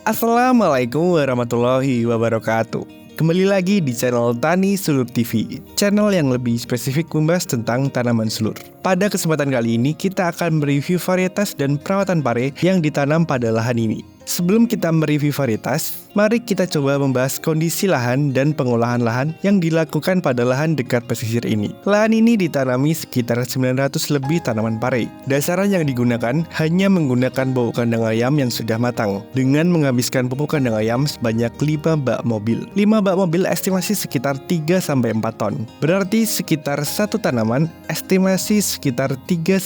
Assalamualaikum warahmatullahi wabarakatuh. Kembali lagi di channel Tani Selur TV, channel yang lebih spesifik membahas tentang tanaman selur. Pada kesempatan kali ini kita akan mereview varietas dan perawatan pare yang ditanam pada lahan ini. Sebelum kita mereview varietas, mari kita coba membahas kondisi lahan dan pengolahan lahan yang dilakukan pada lahan dekat pesisir ini. Lahan ini ditanami sekitar 900 lebih tanaman pare. Dasaran yang digunakan hanya menggunakan bau kandang ayam yang sudah matang, dengan menghabiskan pupuk kandang ayam sebanyak 5 bak mobil. 5 bak mobil estimasi sekitar 3-4 ton. Berarti sekitar satu tanaman estimasi sekitar 3-4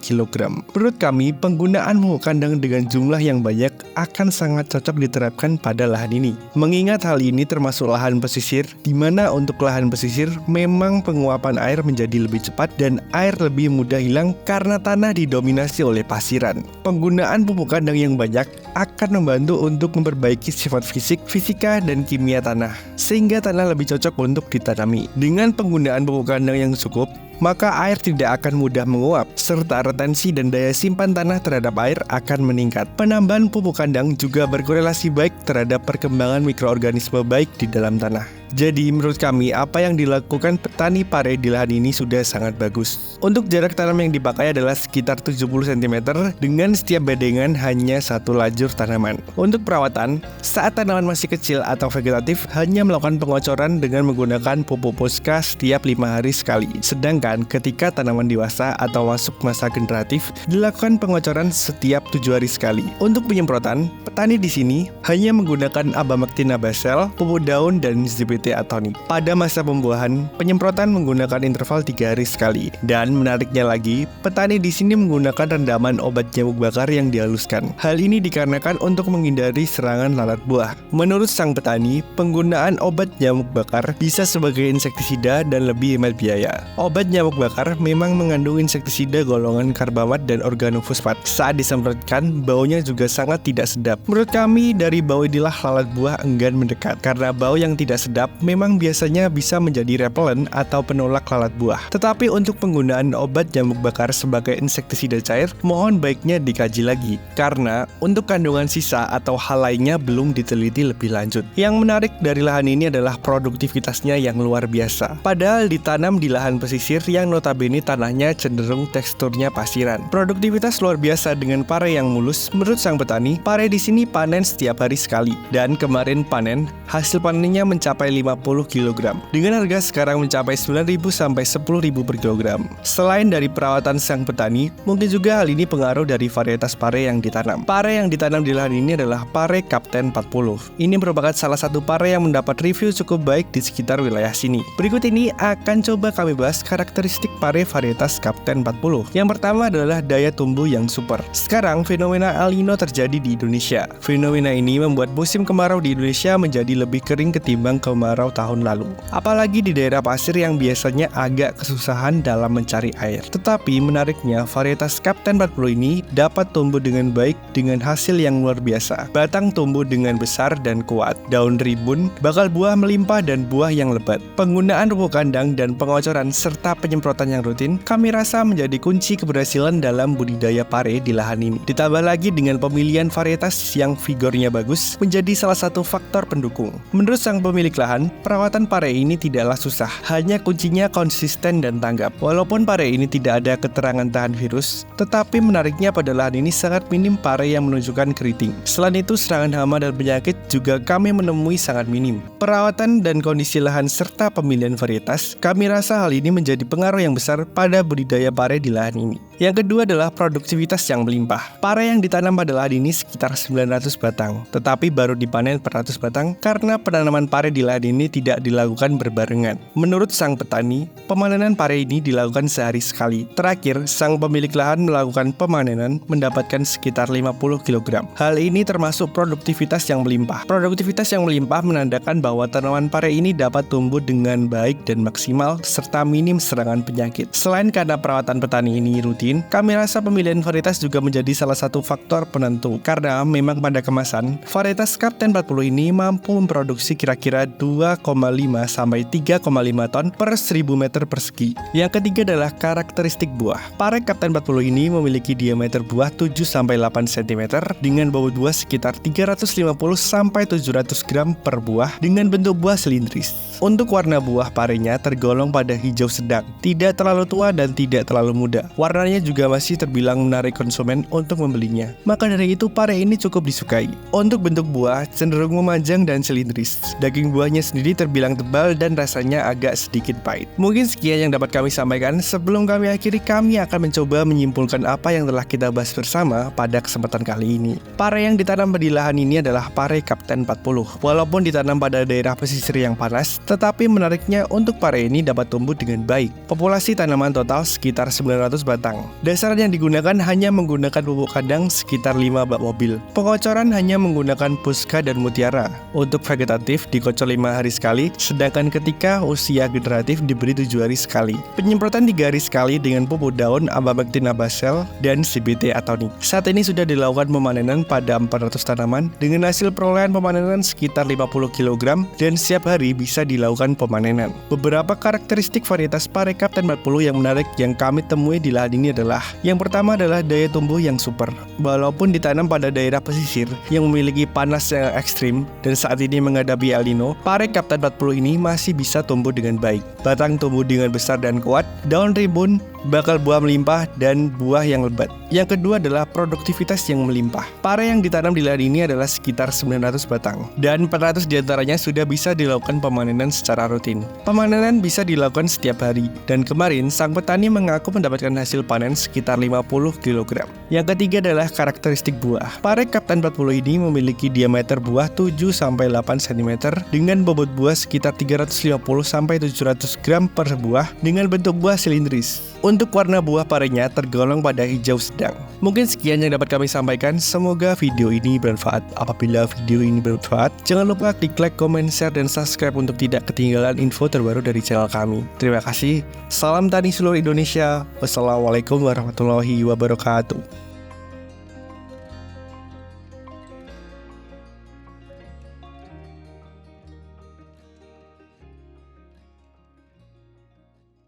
kg. Menurut kami, penggunaan pupuk kandang dengan jumlah yang banyak akan sangat cocok diterapkan pada lahan ini. Mengingat hal ini termasuk lahan pesisir, di mana untuk lahan pesisir memang penguapan air menjadi lebih cepat dan air lebih mudah hilang karena tanah didominasi oleh pasiran. Penggunaan pupuk kandang yang banyak akan membantu untuk memperbaiki sifat fisik, fisika, dan kimia tanah, sehingga tanah lebih cocok untuk ditanami. Dengan penggunaan pupuk kandang yang cukup, maka air tidak akan mudah menguap, serta retensi dan daya simpan tanah terhadap air akan meningkat. Penambahan pupuk kandang juga berkorelasi baik terhadap perkembangan mikroorganisme baik di dalam tanah. Jadi menurut kami apa yang dilakukan petani pare di lahan ini sudah sangat bagus. Untuk jarak tanam yang dipakai adalah sekitar 70 cm dengan setiap bedengan hanya satu lajur tanaman. Untuk perawatan, saat tanaman masih kecil atau vegetatif hanya melakukan pengocoran dengan menggunakan pupuk Posca setiap 5 hari sekali. Sedangkan ketika tanaman dewasa atau masuk masa generatif dilakukan pengocoran setiap 7 hari sekali. Untuk penyemprotan, petani di sini hanya menggunakan Abamectin Basel, pupuk daun dan ZPT Atonic. Pada masa pembuahan, penyemprotan menggunakan interval 3 hari sekali. Dan menariknya lagi, petani di sini menggunakan rendaman obat nyamuk bakar yang dihaluskan. Hal ini dikarenakan untuk menghindari serangan lalat buah. Menurut sang petani, penggunaan obat nyamuk bakar bisa sebagai insektisida dan lebih hemat biaya. Obat nyamuk bakar memang mengandung insektisida golongan karbamat dan organofosfat. Saat disemprotkan, baunya juga sangat tidak sedap. Menurut kami, dari bau inilah lalat buah enggan mendekat. Karena bau yang tidak sedap memang biasanya bisa menjadi repelen atau penolak lalat buah. Tetapi untuk penggunaan obat nyamuk bakar sebagai insektisida cair, mohon baiknya dikaji lagi. Karena untuk kandungan sisa atau hal lainnya belum diteliti lebih lanjut. Yang menarik dari lahan ini adalah produktivitasnya yang luar biasa. Padahal ditanam di lahan pesisir yang notabene tanahnya cenderung teksturnya pasiran. Produktivitas luar biasa dengan pare yang mulus. Menurut sang petani, pare di sini panen setiap hari sekali. Dan kemarin panen, hasil panennya mencapai 50 kg. Dengan harga sekarang mencapai 9.000 sampai 10.000 per kilogram. Selain dari perawatan sang petani, mungkin juga hal ini pengaruh dari varietas pare yang ditanam. Pare yang ditanam di lahan ini adalah pare Kapten 40. Ini merupakan salah satu pare yang mendapat review cukup baik di sekitar wilayah sini. Berikut ini akan coba kami bahas karakteristik pare varietas Kapten 40. Yang pertama adalah daya tumbuh yang super. Sekarang fenomena El Nino terjadi di Indonesia. Fenomena ini membuat musim kemarau di Indonesia menjadi lebih kering ketimbang kemarau tahun lalu. Apalagi di daerah pasir yang biasanya agak kesusahan dalam mencari air. Tetapi menariknya, varietas Kapten 40 ini dapat tumbuh dengan baik dengan hasil yang luar biasa. Batang tumbuh dengan besar dan kuat, daun rimbun, bakal buah melimpah dan buah yang lebat. Penggunaan pupuk kandang dan pengocoran serta penyemprotan yang rutin kami rasa menjadi kunci keberhasilan dalam budidaya pare di lahan ini. Ditambah lagi dengan pemilihan varietas yang vigornya bagus menjadi salah satu faktor pendukung. Menurut sang pemilik lahan, perawatan pare ini tidaklah susah, hanya kuncinya konsisten dan tanggap. Walaupun pare ini tidak ada keterangan tahan virus, tetapi menariknya pada lahan ini sangat minim pare yang menunjukkan keriting. Selain itu, serangan hama dan penyakit juga kami menemui sangat minim. Perawatan dan kondisi lahan serta pemilihan varietas, kami rasa hal ini menjadi pengaruh yang besar pada budidaya pare di lahan ini. Yang kedua adalah produktivitas yang melimpah. Pare yang ditanam pada lahan ini sekitar 900 batang, tetapi baru dipanen 400 batang karena penanaman pare di lahan ini tidak dilakukan berbarengan. Menurut sang petani, pemanenan pare ini dilakukan sehari sekali. Terakhir, sang pemilik lahan melakukan pemanenan mendapatkan sekitar 50 kg. Hal ini termasuk produktivitas yang melimpah. Produktivitas yang melimpah menandakan bahwa tanaman pare ini dapat tumbuh dengan baik dan maksimal serta minim serangan penyakit. Selain karena perawatan petani ini rutin rutin, kami rasa pemilihan varietas juga menjadi salah satu faktor penentu. Karena memang pada kemasan, varietas Kapten 40 ini mampu memproduksi kira-kira 2,5 sampai 3,5 ton per 1000 meter persegi. Yang ketiga adalah karakteristik buah. Pare Kapten 40 ini memiliki diameter buah 7 sampai 8 cm dengan bobot buah sekitar 350 sampai 700 gram per buah dengan bentuk buah silindris. Untuk warna buah parenya tergolong pada hijau sedang, tidak terlalu tua dan tidak terlalu muda. Warnanya juga masih terbilang menarik konsumen untuk membelinya. Maka dari itu pare ini cukup disukai. Untuk bentuk buah cenderung memanjang dan silindris. Daging buahnya sendiri terbilang tebal dan rasanya agak sedikit pahit. Mungkin sekian yang dapat kami sampaikan. Sebelum kami akhiri, kami akan mencoba menyimpulkan apa yang telah kita bahas bersama pada kesempatan kali ini. Pare yang ditanam di lahan ini adalah pare Kapten 40. Walaupun ditanam pada daerah pesisir yang panas, tetapi menariknya untuk pare ini dapat tumbuh dengan baik. Populasi tanaman total sekitar 900 batang. Dasar yang digunakan hanya menggunakan pupuk kandang sekitar 5 bak mobil. Pengocoran hanya menggunakan puska dan mutiara. Untuk vegetatif dikocor 5 hari sekali, sedangkan ketika usia generatif diberi 7 hari sekali. Penyemprotan 3 hari sekali dengan pupuk daun Abamectin Abasel dan CBT Atonik. Saat ini sudah dilakukan pemanenan pada 400 tanaman dengan hasil perolehan pemanenan sekitar 50 kg dan setiap hari bisa dilakukan pemanenan. Beberapa karakteristik varietas pare Kapten 40 yang menarik yang kami temui di lahan ini adalah: yang pertama adalah daya tumbuh yang super. Walaupun ditanam pada daerah pesisir yang memiliki panas yang ekstrim dan saat ini menghadapi El Nino, pare Kapten 40 ini masih bisa tumbuh dengan baik. Batang tumbuh dengan besar dan kuat, daun rimbun, bakal buah melimpah, dan buah yang lebat. Yang kedua adalah produktivitas yang melimpah. Pare yang ditanam di lahan ini adalah sekitar 900 batang, dan 400 diantaranya sudah bisa dilakukan pemanenan secara rutin. Pemanenan bisa dilakukan setiap hari, dan kemarin sang petani mengaku mendapatkan hasil panen sekitar 50 kg. Yang ketiga adalah karakteristik buah. Pare Kapten 40 ini memiliki diameter buah 7 sampai 8 cm dengan bobot buah sekitar 350 sampai 700 gram per buah dengan bentuk buah silindris. Untuk warna buah parenya tergolong pada hijau sedang. Mungkin sekian yang dapat kami sampaikan. Semoga video ini bermanfaat. Apabila video ini bermanfaat, jangan lupa klik like, comment, share, dan subscribe untuk tidak ketinggalan info terbaru dari channel kami. Terima kasih. Salam tani seluruh Indonesia. Wassalamualaikum warahmatullahi wabarakatuh.